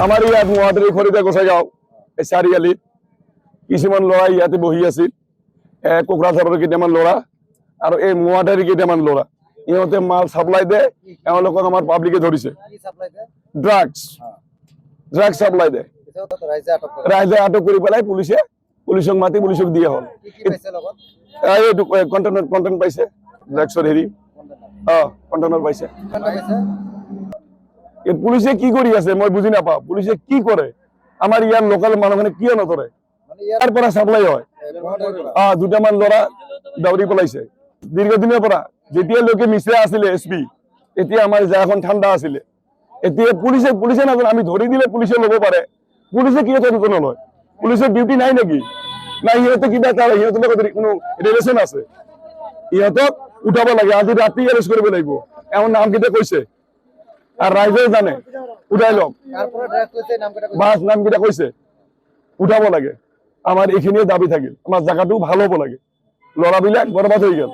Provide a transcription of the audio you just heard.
আমাৰ ইয়াত মহাদেৱী খৰিতে গোসাইগাঁও চাৰিআলিত কিছুমান ল'ৰা ইয়াতে বহি আছিল, কোকৰাঝাৰৰ কেইটামান ল'ৰা আৰু এই মহাদেৱীৰ কেইটামান ল'ৰা, ইহঁতে মাল চাপ্লাই দিয়ে, এওঁলোকক আমাৰ পাব্লিকে ধৰিছে। ড্ৰাগছ চাপ্লাই দিয়ে, ৰাইজে আটক কৰি পেলাই পুলিচক মাতি পুলিচক দিয়া হ'ল। এইটো কণ্টেইনাৰ পাইছে, ড্ৰাগছৰ হেৰি কণ্টেইনাৰ পাইছে। পুলিচে কি কৰি আছে মই বুজি নাপাওঁ, পুলিচে কি কৰে, আমাৰ ইয়াৰ লোকেল মানুহখিনি কিয় নধৰে? ইয়াৰ পৰা চাপ্লাই হয়, দুটামান ল'ৰা দাউৰি পেলাইছে দীৰ্ঘদিনৰ পৰা। যেতিয়ালৈকে মিশ্ৰা আছিলে SP, তেতিয়া আমাৰ জাগাখন ঠাণ্ডা আছিলে। এতিয়া পুলিচে নাজানে, আমি ধৰি দিলে পুলিচে ল'ব পাৰে, পুলিচে কিয় তদন্ত নলয়? পুলিচৰ ডিউটি নাই নেকি? নাই সিহঁতে কিবা এটা সিহঁতৰ লগত কোনো ৰিলেশ্যন আছে, ইহঁতক উঠাব লাগে, আজি ৰাতি এৰেষ্ট কৰিব লাগিব। এওঁৰ নামকেইটা কৈছে আর রাইজে জানে, উঠাই লওক। বাস নামকেইটা কৈছে উঠাব লাগে। আমার এইখিনিয়ে দাবি থাকিল, আমার জায়গাটো ভাল হব লাগে, ল'ৰাবিলাক বৰবাদ হৈ গেল।